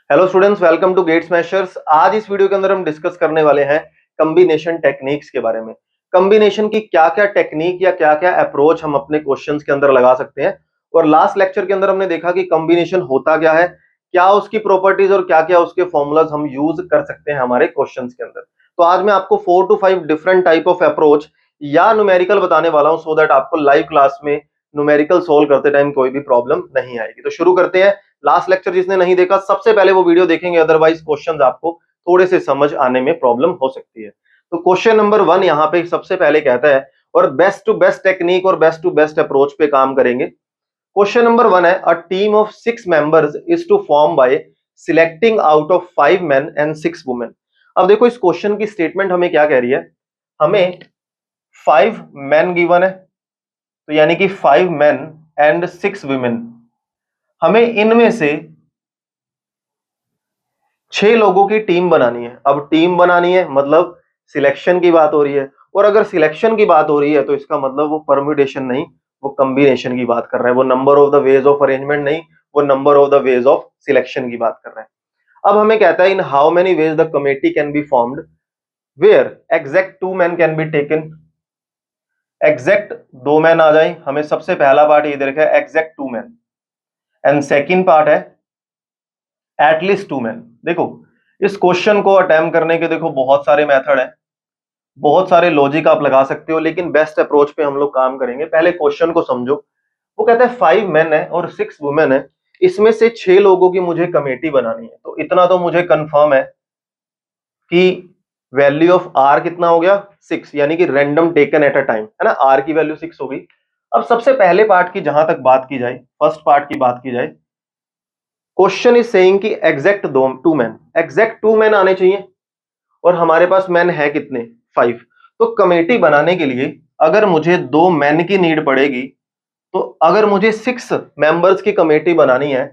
Hello students, welcome to GATE smashers. आज इस video के अंदर हम डिस्कस करने वाले हैं कॉम्बिनेशन टेक्निक्स के बारे में। कॉम्बिनेशन की क्या क्या टेक्निक या क्या क्या अप्रोच हम अपने क्वेश्चंस के अंदर लगा सकते हैं। और लास्ट लेक्चर के अंदर हमने देखा कि कॉम्बिनेशन होता क्या है, क्या उसकी प्रॉपर्टीज और क्या क्या उसके फॉर्मूलाज हम यूज कर सकते हैं हमारे क्वेश्चंस के अंदर। तो आज मैं आपको 4 to 5 different type of approach या न्यूमेरिकल बताने वाला हूं, सो दैट आपको लाइव क्लास में न्यूमेरिकल सोल्व करते टाइम कोई भी प्रॉब्लम नहीं आएगी। तो शुरू करते हैं। लास्ट लेक्चर जिसने नहीं देखा सबसे पहले वो वीडियो देखेंगे, अदरवाइज क्वेश्चंस आपको थोड़े से समझ आने में प्रॉब्लम हो सकती है। तो क्वेश्चन नंबर 1 यहाँ पे सबसे पहले कहता है, और बेस्ट टू बेस्ट टेक्निक और बेस्ट टू बेस्ट अप्रोच पे काम करेंगे। क्वेश्चन नंबर 1 है, a team of 6 members is to form by selecting out of 5 men and 6 women. अब देखो इस क्वेश्चन की स्टेटमेंट हमें क्या कह रही है, हमें 5 मेन गिवन है, तो यानी कि 5 मेन एंड 6 वुमेन। हमें इनमें से 6 लोगों की टीम बनानी है। अब टीम बनानी है मतलब सिलेक्शन की बात हो रही है, और अगर सिलेक्शन की बात हो रही है तो इसका मतलब वो परम्यूटेशन नहीं, वो कॉम्बिनेशन की बात कर रहा है। वो number of the ways of arrangement नहीं, वो number of the ways of selection की बात कर रहा है। अब हमें कहता है, in how many ways the committee can be formed where exact 2 man can be taken. Exact 2 man आ जाए, हमें सबसे पहला पार्ट ये दे रखा है exact 2 man, and second part है एटलीस्ट 2 मैन। देखो इस क्वेश्चन को अटेम्प्ट करने के देखो बहुत सारे मेथड हैं, बहुत सारे लॉजिक आप लगा सकते हो, लेकिन बेस्ट अप्रोच पे हम लोग काम करेंगे। पहले क्वेश्चन को समझो। वो कहता है 5 मेन है और 6 वुमेन है, इसमें से 6 लोगों की मुझे कमेटी बनानी है। तो इतना तो मुझे कंफर्म है कि वैल्यू ऑफ आर कितना हो गया 6, यानी कि random taken at a time, है ना। आर की वैल्यू 6 होगी। अब सबसे पहले पार्ट की जहां तक बात की जाए, फर्स्ट पार्ट की बात की जाए, क्वेश्चन इज सेइंग कि एग्जैक्ट 2 मैन, एग्जैक्ट 2 मैन आने चाहिए, और हमारे पास मैन है कितने 5। तो कमेटी बनाने के लिए अगर मुझे 2 मैन की नीड पड़ेगी, तो अगर मुझे 6 मेंबर्स की कमेटी बनानी है,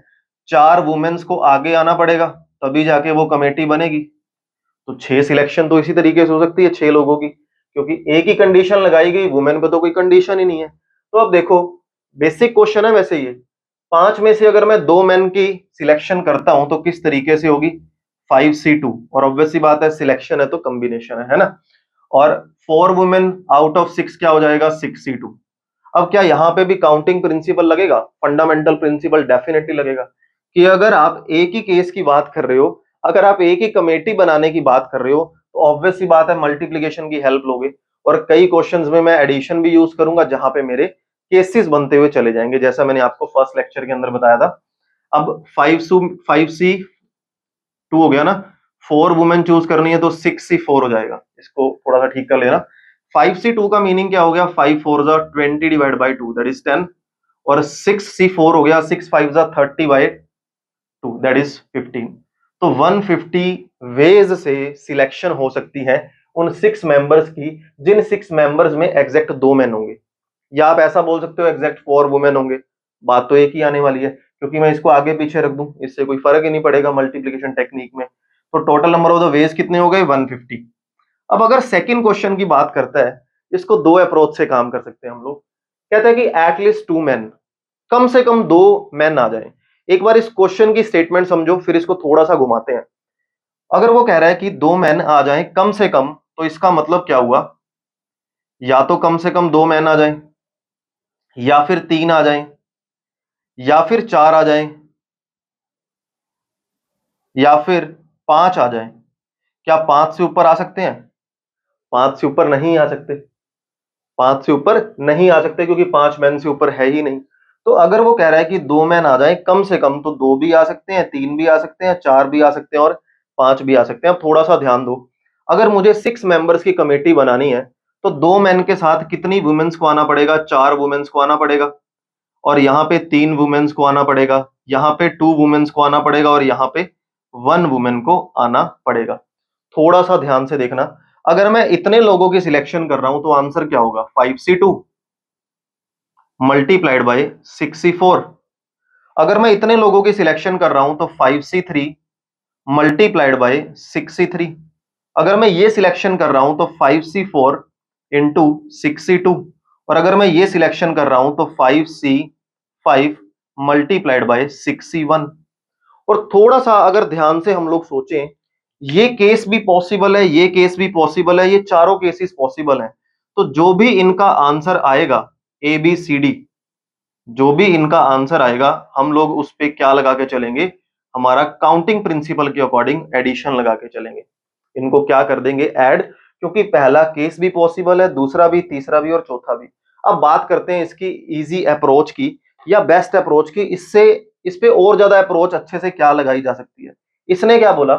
4 वुमेन्स को आगे आना पड़ेगा, तभी जाके वो कमेटी बनेगी। तो 6 सिलेक्शन तो इसी तरीके से हो सकती है 6 लोगों की, क्योंकि एक ही कंडीशन लगाई गई, वुमेन पे तो कोई कंडीशन ही नहीं है। तो अब देखो बेसिक क्वेश्चन है वैसे ये, 5 में से अगर मैं 2 मैन की सिलेक्शन करता हूं तो किस तरीके से होगी 5C2, और ऑब्वियसली बात है सिलेक्शन है तो कॉम्बिनेशन है ना। और 4 वुमेन आउट ऑफ 6 क्या हो जाएगा 6C2। अब क्या यहां पे भी काउंटिंग प्रिंसिपल लगेगा, फंडामेंटल प्रिंसिपल डेफिनेटली लगेगा, कि अगर आप एक ही केस की बात कर रहे हो, अगर आप एक ही कमेटी बनाने की बात कर रहे हो, तो ऑब्वियस सी बात है मल्टीप्लिकेशन की हेल्प लोगे। और कई क्वेश्चंस में मैं एडिशन भी यूज करूंगा, जहां पे मेरे केसेस बनते हुए चले जाएंगे, जैसा मैंने आपको फर्स्ट लेक्चर के अंदर बताया था। अब 5C2 हो गया ना, 4 वुमेन चूज करनी है तो 6C4 हो जाएगा। इसको थोड़ा सा ठीक कर लेना। 5C2 का मीनिंग क्या हो गया, 5 4 जा 20 डिवाइड बाई 2 दैट इज 10, और 6C4 हो गया 6 5 जा 30 बाई 2 दैट इज 15। तो 150 वेज से सिलेक्शन हो सकती है उन 6 मेंबर्स की, जिन 6 मेंबर्स में एग्जैक्ट 2 मैन होंगे, या आप ऐसा बोल सकते हो एग्जैक्ट 4 वुमेन होंगे। बात तो एक ही आने वाली है, क्योंकि मैं इसको आगे पीछे रख दूं इससे कोई फर्क ही नहीं पड़ेगा मल्टीप्लिकेशन टेक्निक में। तो total number of the veg कितने हो गए 150। अब अगर सेकंड क्वेश्चन की बात करता है, इसको 2 अप्रोच से काम कर सकते हैं हम लोग। कहता है कि एटलीस्ट 2 मैन, कम से कम 2 मैन आ जाए। एक बार इस क्वेश्चन की स्टेटमेंट समझो, फिर इसको थोड़ा सा घुमाते हैं। अगर वो कह रहा है कि 2 मैन आ जाए कम से कम, तो इसका मतलब क्या हुआ, या तो कम से कम 2 मैन आ जाए, या फिर 3 आ जाए, या फिर 4 आ जाए, या फिर 5 आ जाए। क्या 5 से ऊपर आ सकते हैं? 5 से ऊपर नहीं आ सकते, 5 से ऊपर नहीं आ सकते, क्योंकि 5 मैन से ऊपर है ही नहीं। तो अगर वो कह रहा है कि 2 मैन आ जाए कम से कम, तो 2 भी आ सकते हैं, 3 भी आ सकते हैं, 4 भी आ सकते हैं, और 5 भी आ सकते हैं। अब थोड़ा सा ध्यान दो, अगर मुझे 6 मेंबर्स की कमेटी बनानी है, तो 2 मैन के साथ कितनी वुमेन्स को आना पड़ेगा, 4 वुमेन्स को आना पड़ेगा, और यहाँ पे 3 वुमेन्स को आना पड़ेगा, यहाँ पे 2 वुमेन्स को आना पड़ेगा, और यहाँ पे 1 वुमेन को आना पड़ेगा। थोड़ा सा ध्यान से देखना, अगर मैं इतने लोगों की सिलेक्शन कर रहा हूं तो आंसर क्या होगा 5C2 मल्टीप्लाइड बाय 6C4। अगर मैं इतने लोगों की सिलेक्शन कर रहा हूं तो 5C3 मल्टीप्लाइड बाय 6C3। अगर मैं ये सिलेक्शन कर रहा हूं तो 5C4 इंटू 6C2। और अगर मैं ये सिलेक्शन कर रहा हूं तो 5C5 मल्टीप्लाइड बाय 6C1। और थोड़ा सा अगर ध्यान से हम लोग सोचें, ये केस भी पॉसिबल है, ये केस भी पॉसिबल है, ये चारों केसेस पॉसिबल हैं। तो जो भी इनका आंसर आएगा, ए बी सी डी, जो भी इनका आंसर आएगा, हम लोग उस पे क्या लगा के चलेंगे, हमारा काउंटिंग प्रिंसिपल के अकॉर्डिंग एडिशन लगा के चलेंगे। इनको क्या कर देंगे, ऐड, क्योंकि पहला केस भी पॉसिबल है, दूसरा भी, तीसरा भी और चौथा भी। अब बात करते हैं इसकी इजी अप्रोच की या बेस्ट अप्रोच की। इससे इस पे और ज्यादा अप्रोच अच्छे से क्या लगाई जा सकती है। इसने क्या बोला,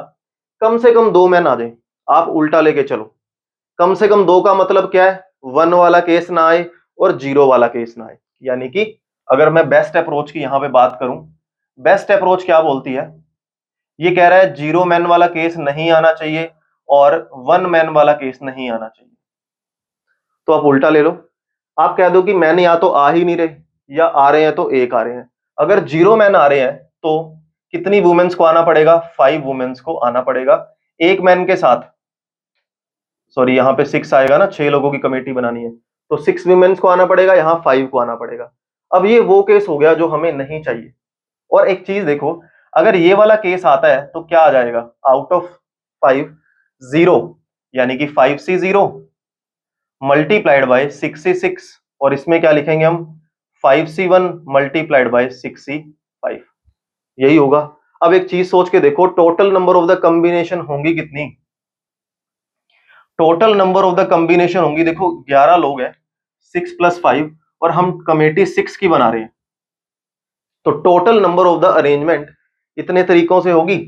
कम से कम 2 मैन आ जाए। आप उल्टा लेके चलो, कम से कम 2 का मतलब क्या है, 1 वाला केस ना आए और 0 वाला केस ना आए। यानी कि अगर मैं बेस्ट अप्रोच की यहां पे बात करूं, बेस्ट अप्रोच क्या बोलती है, ये कह रहा है 0 मैन वाला केस नहीं आना चाहिए और 1 मैन वाला केस नहीं आना चाहिए। तो आप उल्टा ले लो, आप कह दो कि मैन या तो आ ही नहीं रहे या आ रहे हैं तो एक आ रहे हैं। अगर 0 मैन आ रहे हैं तो कितनी वुमेन्स को आना पड़ेगा, 5 वुमेन्स को आना पड़ेगा एक मैन के साथ। सॉरी, यहाँ पे 6 आएगा ना, 6 लोगों की कमेटी बनानी है, तो 6 वुमेन्स को आना पड़ेगा, यहाँ 5 को आना पड़ेगा। अब ये वो केस हो गया जो हमें नहीं चाहिए। और एक चीज देखो, अगर ये वाला केस आता है तो क्या आ जाएगा, आउट ऑफ 5 0, यानी कि 5C0 मल्टीप्लाइड बाय 6C6, और इसमें क्या लिखेंगे हम, 5C1 मल्टीप्लाइड बाय 6C5, यही होगा। अब एक चीज सोच के देखो, total number of the combination होंगी कितनी, total number of the combination होंगी, देखो 11 लोग हैं, 6 + 5, और हम कमेटी 6 की बना रहे हैं, तो total number of the arrangement इतने तरीकों से होगी,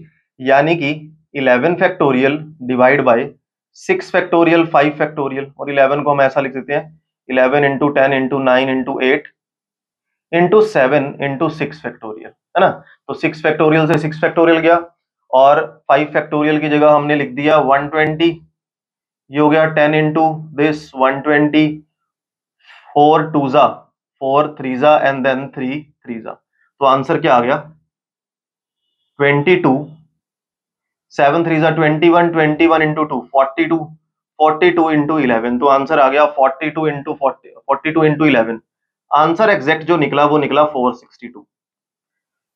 यानी कि 11 factorial divide by 6 factorial 5 factorial, और 11 को हम ऐसा लिख देते हैं 11 into 10 into 9 into 8 into 7 into 6 factorial, है ना। तो 6 फैक्टोरियल से 6 फैक्टोरियल गया, और 5 फैक्टोरियल की जगह हमने लिख दिया 120, ये हो गया 10 इंटू दिस 120, 4 2 जा 4 3 जा एंड देन 3 3 जा, तो आंसर क्या आ गया 22, 7 3 जा 21, 21 इंटू 2 42, 42 इंटू 11, तो आंसर आ गया 42 इंटू 40, 42 इंटू 11। आंसर एग्जैक्ट जो निकला वो निकला 462,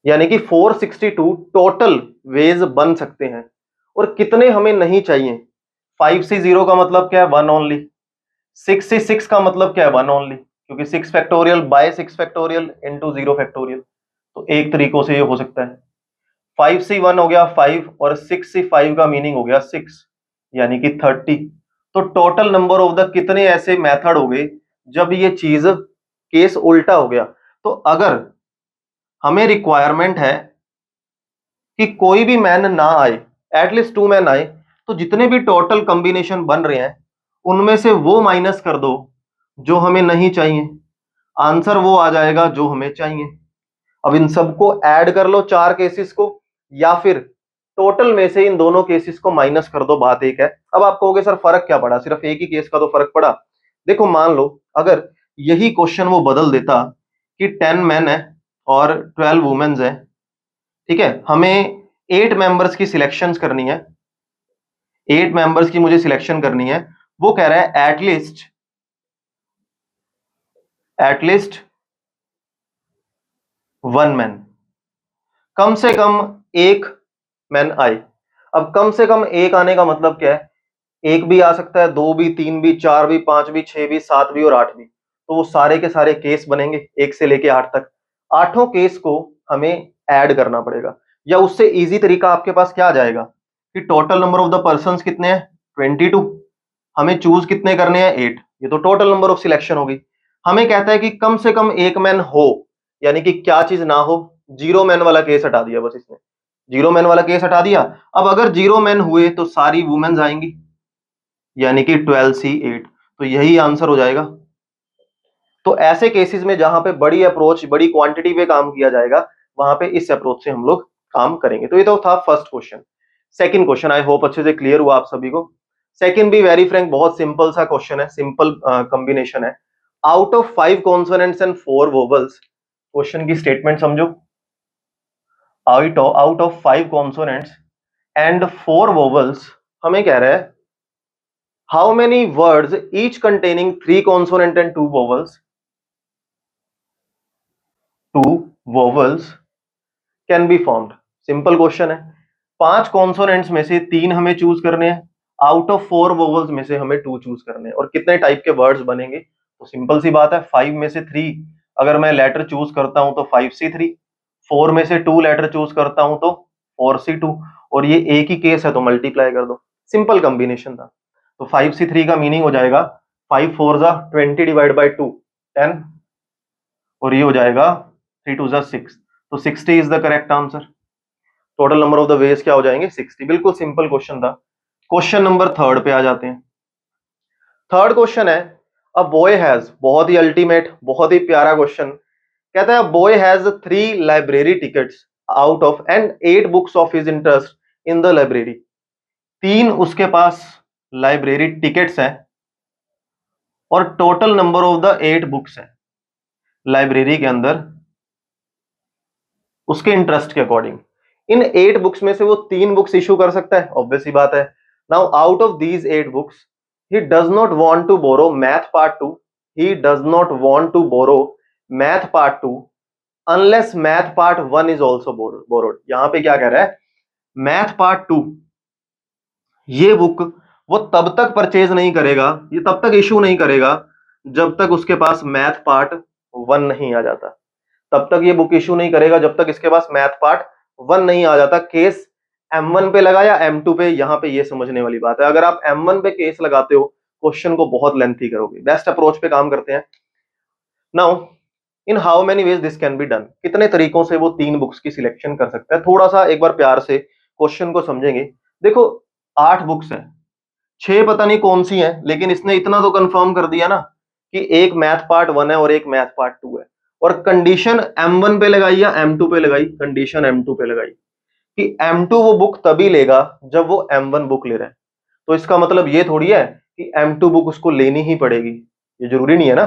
यानी कि 462 टोटल वेज बन सकते हैं। और कितने हमें नहीं चाहिए, 5C0 का मतलब क्या है, 1 ओनली, 6C6 का मतलब क्या है, 1 ओनली, क्योंकि 6 factorial by 6 factorial into 0 factorial, तो एक तरीकों से ये हो सकता है। 5C1 हो गया 5, और 6C5 का मीनिंग हो गया 6, यानी कि 30। तो टोटल नंबर ऑफ द कितने ऐसे मेथड हो गए जब ये चीज केस उल्टा हो गया। तो अगर हमें रिक्वायरमेंट है कि कोई भी मैन ना आए, एटलीस्ट 2 मैन आए, तो जितने भी टोटल कॉम्बिनेशन बन रहे हैं उनमें से वो माइनस कर दो जो हमें नहीं चाहिए, आंसर वो आ जाएगा जो हमें चाहिए। अब इन सबको ऐड कर लो, 4 केसेस को, या फिर टोटल में से इन दोनों केसेस को माइनस कर दो, बात एक है। अब आप कहोगे सर फर्क क्या पड़ा, सिर्फ एक ही केस का तो फर्क पड़ा। देखो मान लो अगर यही क्वेश्चन वो बदल देता कि 10 मैन है और 12 वुमेन्स है, ठीक है, हमें 8 मेंबर्स की सिलेक्शन करनी है, 8 मेंबर्स की मुझे सिलेक्शन करनी है, वो कह रहा है एटलीस्ट 1 मैन, कम से कम एक मैन आए। अब कम से कम एक आने का मतलब क्या है, एक भी आ सकता है, 2 भी, 3 भी, 4 भी, 5 भी, 6 भी, 7 भी और 8 भी, तो वो सारे के सारे केस बनेंगे 1 से लेके 8 तक। आठों केस को हमें ऐड करना पड़ेगा, या उससे इजी तरीका आपके पास क्या आ जाएगा कि total number of the persons कितने हैं 22, हमें चूज कितने करने हैं 8, ये तो टोटल नंबर ऑफ सिलेक्शन होगी। हमें कहता है कि कम से कम एक मैन हो, यानी कि क्या चीज ना हो, 0 मैन वाला केस हटा दिया बस इसने, 0 मैन वाला केस हटा दिया। अब अगर 0 मैन हुए तो सारी वुमेन्स आएंगी, यानी कि 12C8, तो यही आंसर हो जाएगा। तो ऐसे केसेस में जहां पे बड़ी अप्रोच, बड़ी क्वांटिटी पे काम किया जाएगा, वहां पे इस अप्रोच से हम लोग काम करेंगे। तो ये तो था first question. Second question, I hope अच्छे से क्लियर हुआ आप सभी को। सेकंड भी वेरी फ्रैंक बहुत सिंपल सा क्वेश्चन है, सिंपल कॉम्बिनेशन है। Out of 5 consonants and 4 vowels, question की स्टेटमेंट समझो, out of 5 consonants and 4 vowels, हमें कह रहा है how many words each containing 3 consonant and 2 vowels can be formed। Simple question है। 5 कॉन्सोनेंट्स में से 3 हमें चूज करने हैं, आउट ऑफ 4 वोवल्स में से हमें 2 चूज करने हैं, और कितने टाइप के वर्ड्स बनेंगे? तो सिंपल सी बात है, 5 में से 3 अगर मैं लेटर चूज करता हूं तो 5C3, 4 में से 2 लेटर चूज करता हूं तो 4C2, और ये एक ही केस है तो मल्टीप्लाई कर दो। सिंपल कॉम्बिनेशन था। तो 5C3 का मीनिंग हो जाएगा 5 4 जा 20 डिवाइड बाई 2 10, और ये हो जाएगा 3 2 जा 6, तो 60 is the correct answer. Total number of the veg क्या हो जाएंगे? 60। बिल्कुल सिंपल क्वेश्चन था। क्वेश्चन नंबर 3 पे आ जाते हैं। थर्ड क्वेश्चन है, अ बॉय हैज, बहुत ही अल्टीमेट, बहुत ही प्यारा क्वेश्चन। कहता है boy has 3 library tickets out of and 8 books of his interest in the library. 3 उसके पास लाइब्रेरी टिकट्स हैं और total number of the 8 books है लाइब्रेरी के अंदर उसके इंटरेस्ट के अकॉर्डिंग। इन 8 बुक्स में से वो 3 बुक्स इशू कर सकता है, ऑब्वियस सी बात है। Now out of these 8 books he does not want to borrow math part 2, he does not want to borrow math part 2 unless math part 1 is also borrowed. यहां पे क्या कह रहा है? मैथ पार्ट 2 ये बुक वो तब तक परचेज नहीं करेगा, ये तब तक इशू नहीं करेगा जब तक उसके पास मैथ पार्ट 1 नहीं आ जाता। तब तक ये बुक इशू नहीं करेगा जब तक इसके पास मैथ पार्ट 1 नहीं आ जाता। केस M1 पे लगा या M2 पे, यहां पे ये समझने वाली बात है। अगर आप M1 पे केस लगाते हो क्वेश्चन को बहुत लेंथी करोगे। बेस्ट अप्रोच पे काम करते हैं। Now in how many ways this can be done, कितने तरीकों से वो 3 बुक्स की सिलेक्शन कर सकता है? थोड़ा सा एक बार प्यार से क्वेश्चन को समझेंगे। देखो 8 बुक्स हैं, 6 पता नहीं कौन सी हैं, लेकिन इसने इतना तो कंफर्म कर दिया ना कि एक मैथ पार्ट 1 है और एक मैथ पार्ट 2 है, और कंडीशन M1 पे लगाई या M2 पे लगाई? कंडीशन M2 पे लगाई कि M2 वो बुक तभी लेगा जब वो M1 बुक ले रहा है। तो इसका मतलब ये थोड़ी है कि M2 बुक उसको लेनी ही पड़ेगी, ये जरूरी नहीं है ना।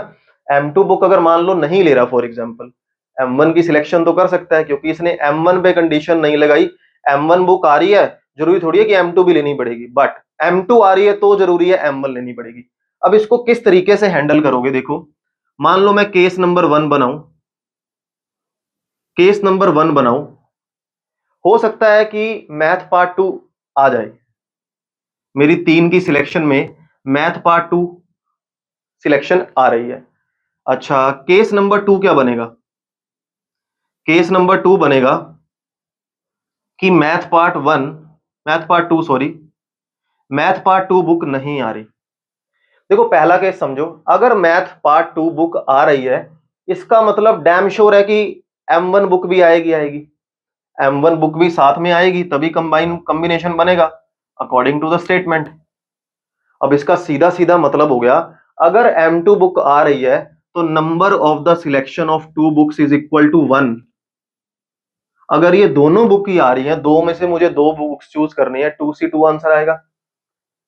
M2 बुक अगर मान लो नहीं ले रहा फॉर एग्जांपल, M1 की सिलेक्शन तो कर सकता है क्योंकि इसने M1 पे कंडीशन नहीं लगाई। M1 बुक आ रही है, जरूरी थोड़ी है कि M2 भी लेनी पड़ेगी, बट M2 आ रही है तो जरूरी है M1 लेनी पड़ेगी। अब इसको किस तरीके से हैंडल करोगे? देखो मान लो मैं केस नंबर 1 बनाऊं, केस नंबर 1 बनाऊं, हो सकता है कि मैथ पार्ट 2 आ जाए। मेरी 3 की सिलेक्शन में मैथ पार्ट 2 सिलेक्शन आ रही है। अच्छा, केस नंबर 2 क्या बनेगा? केस नंबर 2 बनेगा कि math part 1, math part 2 sorry, math part 2 book नहीं आ रही। देखो पहला केस समझो, अगर मैथ पार्ट 2 बुक आ रही है इसका मतलब डैम श्योर है कि M1 बुक भी आएगी। M1 बुक भी साथ में आएगी तभी कॉम्बिनेशन बनेगा अकॉर्डिंग टू द स्टेटमेंट। अब इसका सीधा सीधा मतलब हो गया, अगर M2 बुक आ रही है तो number of the selection of 2 books is equal to 1। अगर ये दोनों बुक ही आ रही हैं, दो में से मुझे 2 बुक्स चूज करनी है, 2C2 आंसर आएगा।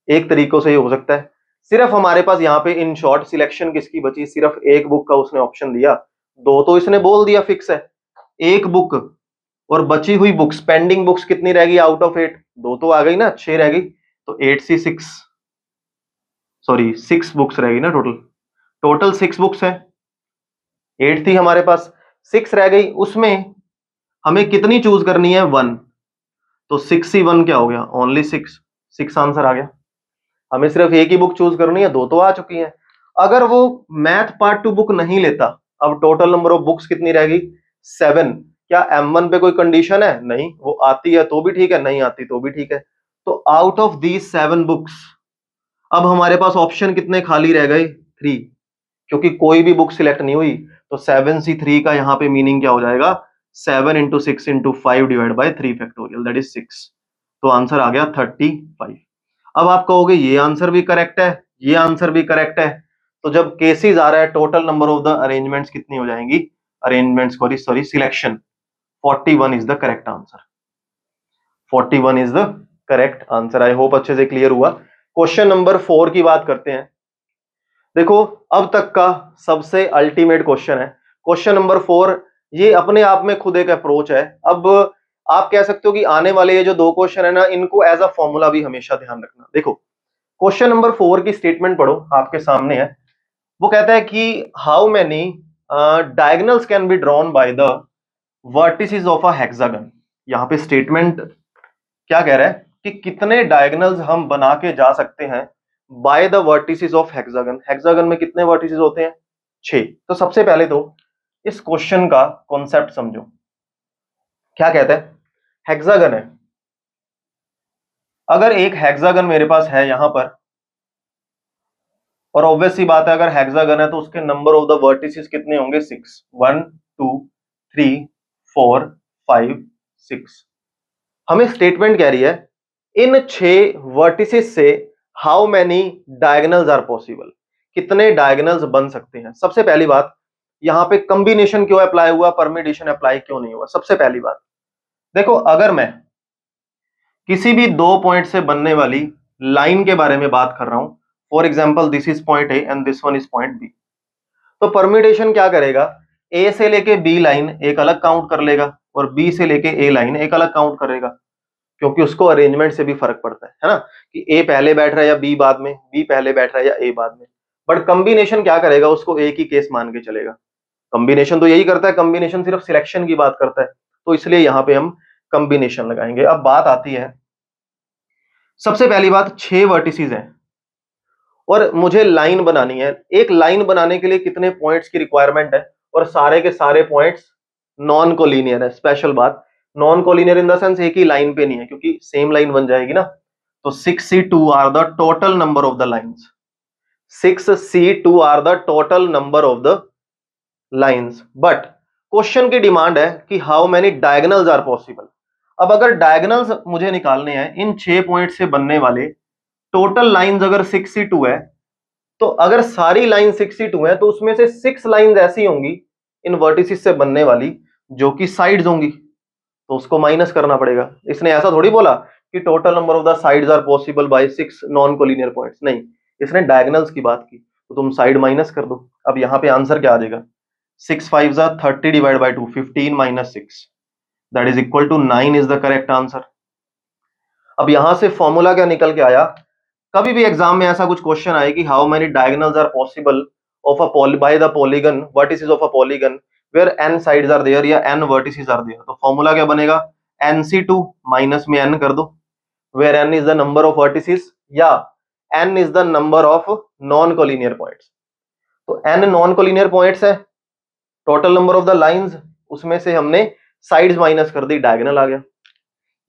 एक तरीकों से ये हो सकता है। सिर्फ हमारे पास यहाँ पे इन शॉर्ट सिलेक्शन किसकी बची? सिर्फ एक बुक का उसने ऑप्शन दिया, 2 तो इसने बोल दिया फिक्स है, एक बुक और बची हुई बुक्स, पेंडिंग बुक्स कितनी रहेगी आउट ऑफ 8? 2 तो आ गई ना, 6 रह गई, तो 8C6 सॉरी 6 बुक्स रहेगी ना टोटल 6 बुक्स है। 8 थी हमारे पास, 6 रह गई, उसमें हमें कितनी चूज करनी है? 1, तो 6C1 क्या हो गया? ओनली 6 आंसर आ गया। हमें सिर्फ एक ही बुक चूज करनी है, 2 तो आ चुकी हैं। अगर वो मैथ पार्ट 2 बुक नहीं लेता, अब टोटल नंबर ऑफ बुक्स कितनी रहेगी? 7। क्या M1 पे कोई कंडीशन है? नहीं, वो आती है तो भी ठीक है, नहीं आती तो भी ठीक है। तो आउट ऑफ दीज 7 बुक्स अब हमारे पास ऑप्शन कितने खाली रह गए? 3, क्योंकि कोई भी बुक सिलेक्ट नहीं हुई। तो 7C3 का यहाँ पे मीनिंग क्या हो जाएगा? 7 × 6 × 5 divide by 3 factorial, that is 6। तो आंसर आ गया 35। अब आप कहोगे ये आंसर भी करेक्ट है, ये आंसर भी करेक्ट है, तो जब केसेस आ रहा है total number of the arrangements कितनी हो जाएंगी? Arrangements sorry selection 41 is the correct answer. 41 is the correct answer. I hope अच्छे से क्लियर हुआ। क्वेश्चन नंबर 4 की बात करते हैं। देखो अब तक का सबसे अल्टीमेट क्वेश्चन है क्वेश्चन नंबर 4। ये अपने आप में खुद एक अप्रोच है। अब आप कह सकते हो कि आने वाले ये जो 2 क्वेश्चन है ना, इनको एज अ फॉर्मूला भी हमेशा ध्यान रखना। देखो क्वेश्चन नंबर 4 की स्टेटमेंट पढ़ो, आपके सामने है। वो कहता है कि how many diagonals can be drawn by the vertices of a hexagon. यहाँ पे स्टेटमेंट क्या कह रहा है कि कितने डायगोनल्स हम बना के जा सकते हैं by the vertices of hexagon. Hexagon में कितने वर्टिसेस होते हैं? 6। तो सबसे पहले तो इस क्वेश्चन का कॉन्सेप्ट समझो। क्या कहता है? हेक्सागन है, अगर एक हेक्सागन मेरे पास है यहां पर, और ऑब्वियस सी बात है अगर हेक्सागन है तो उसके नंबर ऑफ द वर्टिसेस कितने होंगे? 6। 1 2 3 4 5 6। हमें स्टेटमेंट कह रही है इन 6 वर्टिसेस से how many diagonals are possible, कितने डायगोनल्स बन सकते हैं। सबसे पहली बात, यहां पे कंबिनेशन क्यों अप्लाई हुआ, परम्यूटेशन अप्लाई क्यों नहीं हुआ? सबसे पहली बात देखो, अगर मैं किसी भी 2 पॉइंट से बनने वाली लाइन के बारे में बात कर रहा हूं, for example this is point A and this one is point B, तो परम्यूटेशन क्या करेगा? ए से लेके बी लाइन एक अलग काउंट कर लेगा और बी से लेके ए लाइन एक अलग काउंट करेगा, क्योंकि उसको अरेंजमेंट से भी फर्क पड़ता है ना, कि ए पहले बैठ रहा है या बी बाद में, बी पहले बैठ रहा है या ए बाद में। बट कंबिनेशन क्या करेगा? उसको एक ही केस मान के चलेगा। कंबिनेशन तो यही करता है, कंबिनेशन सिर्फ सिलेक्शन की बात करता है, तो इसलिए यहां पे हम कंबिनेशन लगाएंगे। अब बात आती है, सबसे पहली बात 6 वर्टिसेस हैं और मुझे लाइन बनानी है। एक लाइन बनाने के लिए कितने पॉइंट्स की रिक्वायरमेंट है? और सारे के सारे पॉइंट्स नॉन कोलिनियर है। स्पेशल बात, non collinear in the sense एक ही लाइन पे नहीं है, क्योंकि सेम लाइन बन जाएगी ना। तो 6C2 are the total number of the lines. 6C2 are the total number of the lines. But question की डिमांड है कि how many diagonals are possible. अब अगर डायगोनल्स मुझे निकालने हैं इन 6 पॉइंट से बनने वाले, टोटल लाइंस अगर 6C2 है, तो अगर सारी लाइन 6C2 है तो उसमें से 6 लाइंस ऐसी होंगी इन वर्टिसेस से बनने वाली जो कि साइड्स होंगी, तो उसको माइनस करना पड़ेगा। इसने ऐसा थोड़ी बोला कि total number of the sides are possible by 6 non collinear points, नहीं, इसने डायगोनल्स की बात की, तो तुम साइड माइनस कर दो। अब यहां पे आंसर क्या आ जाएगा? 6 5 30 divide by 2, 15 minus 6, that is equal to 9 is the correct answer. अब यहां से फॉर्मूला क्या निकल के आया? कभी भी एग्जाम में ऐसा कुछ क्वेश्चन आए कि how many diagonals are possible of a by the polygon, vertices of a polygon where n sides are there या n वर्टिसेस आर देयर, तो फॉर्मूला क्या बनेगा? nc2 माइनस में n कर दो, where n is the number of vertices या n is the number of non collinear points. तो n non collinear points है, total number of the lines, उसमें से हमने साइड्स माइनस कर दी, डायगोनल आ गया।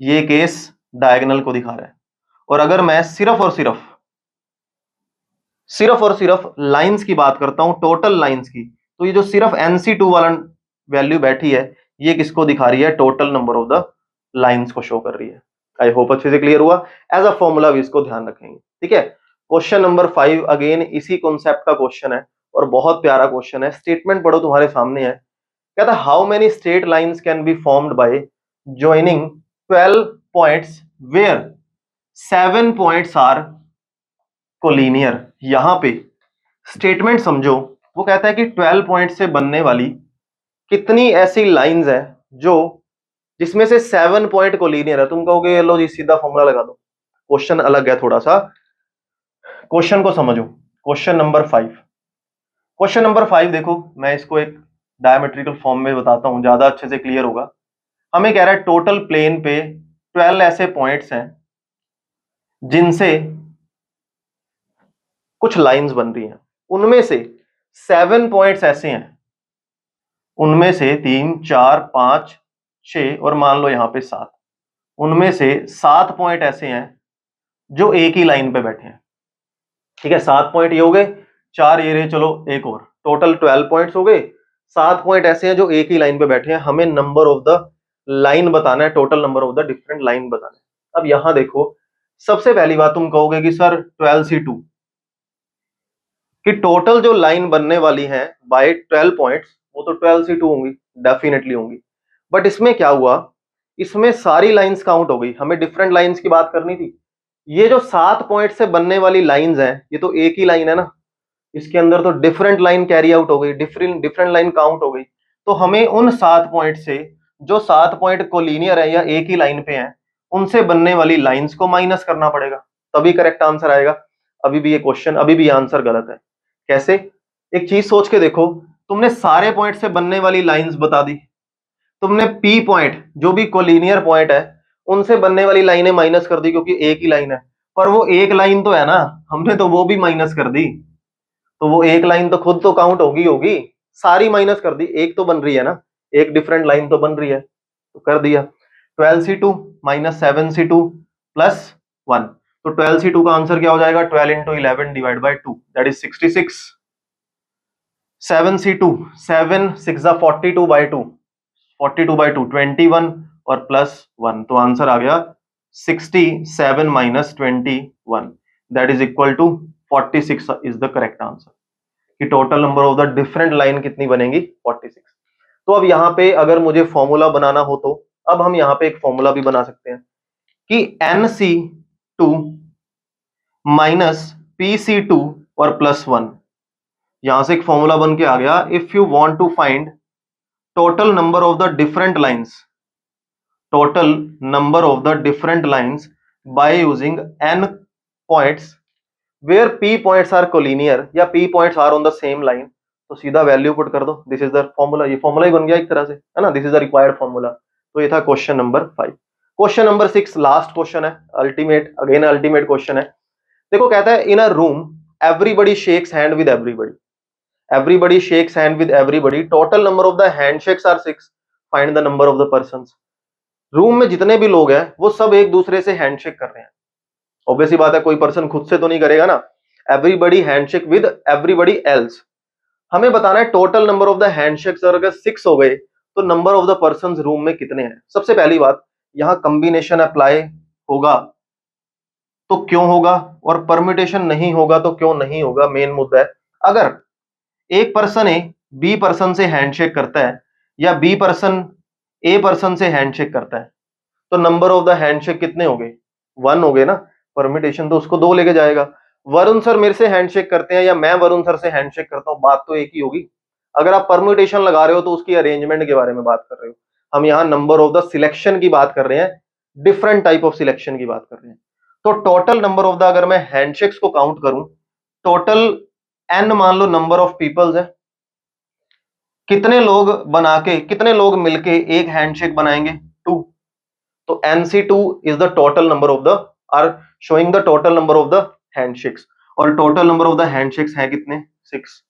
ये केस डायगोनल को दिखा रहा है। और अगर मैं सिर्फ और सिर्फ लाइंस की बात करता हूं, टोटल लाइंस की, तो ये जो सिर्फ nc2 वाला वैल्यू बैठी है, ये किसको दिखा रही है? Total number of the lines को शो कर रही है। आई होप अच्छे से क्लियर हुआ। एज अ फॉर्मूला भी इसको ध्यान रखेंगे, ठीक है। क्वेश्चन नंबर 5 अगेन इसी कॉन्सेप्ट का क्वेश्चन है और बहुत प्यारा क्वेश्चन है। स्टेटमेंट पढ़ो, तुम्हारे सामने है। कहता है how many straight lines can be formed by joining 12 points where 7 points are collinear. यहां पे स्टेटमेंट समझो, वो कहता है कि 12 पॉइंट से बनने वाली कितनी ऐसी लाइंस हैं जो जिसमें से 7 पॉइंट कोलिनियर है। तुम कहोगे लो जी सीधा फॉर्मूला लगा दो, क्वेश्चन अलग है थोड़ा सा, क्वेश्चन को समझो। क्वेश्चन नंबर 5, क्वेश्चन नंबर 5 देखो, मैं इसको एक डायमेट्रिकल फॉर्म में बताता हूं, ज्यादा अच्छे से क्लियर होगा। हमें कह रहा है टोटल प्लेन पे 12 ऐसे पॉइंट्स हैं जिनसे कुछ लाइंस बन रही हैं, उनमें से 7 पॉइंट्स ऐसे हैं, उनमें से 3 4 5 6 और मान लो यहां पे 7, उनमें से 7 पॉइंट ऐसे हैं जो एक ही लाइन पे बैठे हैं। ठीक है, 7 पॉइंट ये हो गए, 4 ये रहे, चलो एक और, टोटल 12 पॉइंट्स हो गए। 7 पॉइंट ऐसे हैं जो एक ही लाइन पे बैठे हैं। हमें नंबर ऑफ द लाइन बताना है, total number of the different line बताना है। अब यहां देखो, सबसे पहली बात तुम कहोगे कि सर 12C2 कि टोटल जो लाइन बनने वाली है बाय 12 पॉइंट्स, वो तो 12C2 होंगी, डेफिनेटली होंगी। बट इसमें क्या हुआ, इसमें सारी लाइंस काउंट हो गई, हमें डिफरेंट लाइंस की बात करनी थी। ये जो 7 पॉइंट से बनने वाली लाइंस हैं, ये तो एक ही लाइन है ना, इसके अंदर तो डिफरेंट लाइन कैरी आउट हो गई, डिफरेंट लाइन काउंट हो गई। तो हमें उन 7 पॉइंट से, जो 7 पॉइंट कोलिनियर है या एक ही लाइन पे हैं, उनसे बनने वाली लाइंस को माइनस करना पड़ेगा, तभी करेक्ट आंसर आएगा। अभी भी ये क्वेश्चन, अभी भी आंसर गलत है। कैसे? एक चीज सोच के देखो, तुमने सारे पॉइंट से बनने वाली लाइंस बता दी, तुमने पी पॉइंट जो भी कोलिनियर पॉइंट है उनसे बनने वाली लाइनें माइनस कर दी, क्योंकि एक ही लाइन है, पर वो एक लाइन तो है ना, हमने तो वो भी माइनस कर दी, तो वो एक लाइन तो खुद तो काउंट होगी होगी, सारी माइनस कर दी, एक तो बन रही है ना, एक डिफरेंट लाइन तो बन रही है, तो कर दिया। 12c2 माइनस 7c2 प्लस 1, तो 12c2 का आंसर क्या हो जाएगा, 12 into 11 divide by 2 that is 66। 7c2 7 6 42 by 2, 42 by 2 21 और प्लस 1, तो आंसर आ गया 67 minus 21 that is equal to 46 is the correct answer. कि total number of the different line कितनी बनेगी, 46। तो अब यहां पे अगर मुझे फॉर्मूला बनाना हो तो अब हम यहां पे एक फॉर्मूला भी बना सकते हैं कि NC2 माइनस PC2 और प्लस 1, यहां से एक फॉर्मूला बन के आ गया, if you want to find total number of the different lines, total number of the different lines by using n points where p points are collinear या p points are on the same line, तो सीधा value put कर दो, this is the formula, ये formula ही बन गया एक तरह से, है ना, this is the required formula. तो ये था question number 5। Question number 6 last question है, अल्टीमेट, अगेन अल्टीमेट क्वेश्चन है। देखो कहता है in a room everybody shakes hand with everybody, everybody shakes hand with everybody, total number of the handshakes are 6, find the number of the persons. Room में जितने भी लोग हैं वो सब एक दूसरे से हैंडशेक कर रहे हैं, ऑब्वियसली बात है कोई पर्सन खुद से तो नहीं करेगा ना, everybody handshake with everybody else. हमें बताना है total number of the handshakes, अगर 6 हो गए तो number of the persons room में कितने हैं। सबसे पहली बात, यहां कॉम्बिनेशन अप्लाई होगा तो क्यों होगा, और परम्यूटेशन नहीं होगा तो क्यों नहीं होगा, मेन मुद्दा है। अगर एक पर्सन ए बी पर्सन से हैंडशेक करता है या बी पर्सन ए पर्सन से हैंडशेक करता है, तो नंबर ऑफ द हैंडशेक कितने हो गए, 1 हो गए ना, परम्यूटेशन तो उसको 2 लेके जाएगा। वरुण सर मेरे से हैंडशेक करते हैं या मैं वरुण सर से हैंडशेक करता हूं, बात तो एक ही होगी। अगर आप परम्यूटेशन लगा रहे हो तो उसकी अरेंजमेंट के बारे में बात कर रहे हो, हम यहां नंबर ऑफ द सिलेक्शन की बात कर रहे हैं, डिफरेंट टाइप ऑफ सिलेक्शन की बात कर रहे हैं। तो टोटल नंबर ऑफ द, अगर मैं हैंडशेक्स को काउंट करूं, टोटल n मान लो नंबर ऑफ पीपल्स है, कितने लोग बना के, कितने लोग मिलके एक हैंडशेक बनाएंगे, 2, तो NC2 is the total number of the, are showing the total number of the handshakes, और total number of the handshakes है कितने, 6।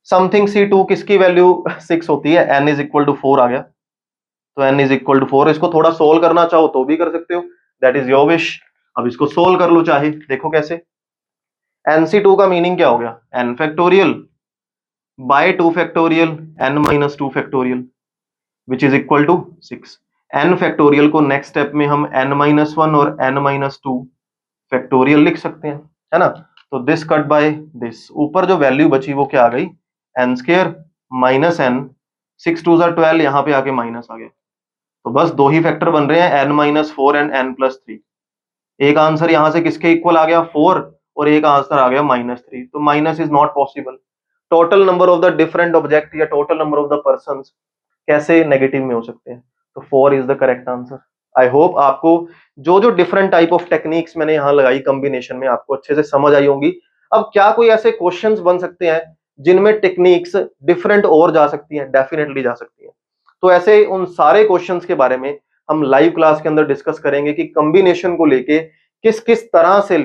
समथिंग C2 किसकी वैल्यू 6 होती है, n इज इक्वल टू 4 आ गया, तो n इज इक्वल टू 4। इसको थोड़ा सोल्व करना चाहो तो भी कर सकते हो, दैट इज योर विश। अब इसको सोल्व कर लो चाहे, देखो कैसे। NC2 का मीनिंग क्या हो गया, n factorial by 2 factorial n minus 2 factorial which is equal to 6। n factorial को नेक्स्ट स्टेप में हम n माइनस 1 और n माइनस 2 फैक्टोरियल लिख सकते हैं, है ना। तो दिस कट बाय दिस, ऊपर जो वैल्यू बची वो क्या आ गई, n स्क्वायर माइनस n, 6 2 12, यहां पे आके माइनस आ गया, तो बस 2 ही फैक्टर बन रहे हैं, n minus 4 and n plus 3। एक आंसर यहां से किसके इक्वल आ गया, 4, और एक आंसर आ गया माइनस 3, तो minus is not possible. Total number of the different object या total number of the persons कैसे नेगेटिव में हो सकते हैं, तो 4 is the correct answer. I hope आपको जो जो डिफरेंट टाइप ऑफ टेक्निक्स मैंने यहाँ लगाई कॉम्बिनेशन में, आपको अच्छे से समझ आई होंगी। अब क्या कोई ऐसे क्वेश्चंस बन सकते हैं जिनमें टेक्निक्स डिफरेंट और जा सकती हैं, डेफिनेटली जा सकती हैं। तो ऐसे उन सारे क्वेश्चंस के बारे में हम लाइव क्लास के अंदर डिस्कस करेंगे कि कॉम्बिनेशन को लेके किस किस तरह से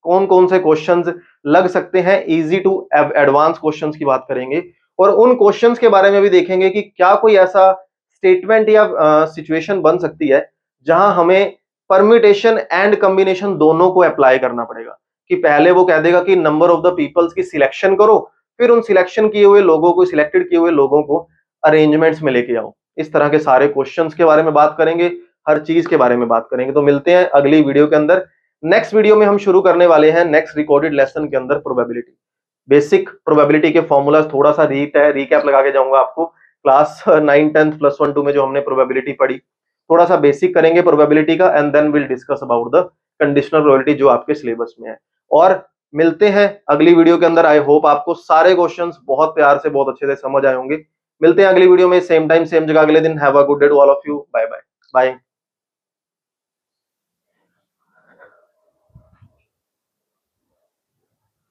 कौन कौन से क्वेश्चंस लग सकते हैं, इजी टू एडवांस क्वेश्चंस की बात करेंगे, और उन क्वेश्चंस के बारे में भी देखेंगे कि क्या कोई ऐसा स्टेटमेंट या सिचुएशन बन सकती है जहां हमें परम्यूटेशन एंड कॉम्बिनेशन दोनों को अप्लाई करना पड़ेगा, कि पहले वो कह देगा कि नंबर ऑफ द पीपल्स की सिलेक्शन करो, फिर उन सिलेक्शन किए हुए लोगों को, सिलेक्टेड किए हुए लोगों को अरेंजमेंट्स में लेके आओ। इस तरह के सारे क्वेश्चंस के बारे में बात करेंगे, हर चीज के बारे में बात करेंगे। तो मिलते हैं अगली वीडियो के अंदर। नेक्स्ट वीडियो में हम शुरू करने वाले हैं नेक्स्ट रिकॉर्डेड लेसन के अंदर प्रोबेबिलिटी, बेसिक प्रोबेबिलिटी के फॉर्मूला थोड़ा सा रिकैप लगा के जाऊंगा आपको। क्लास 9 10 प्लस 1 2 में जो हमने प्रोबेबिलिटी पढ़ी, थोड़ा सा बेसिक करेंगे प्रोबेबिलिटी का, and then will discuss about the conditional probability जो आपके सिलेबस में है। और मिलते हैं अगली वीडियो के अंदर। आई होप आपको सारे क्वेश्चंस बहुत प्यार से, बहुत अच्छे से समझ आए होंगे। मिलते हैं अगली वीडियो में, सेम टाइम सेम जगह अगले दिन। Have a good day to all of you, bye bye bye.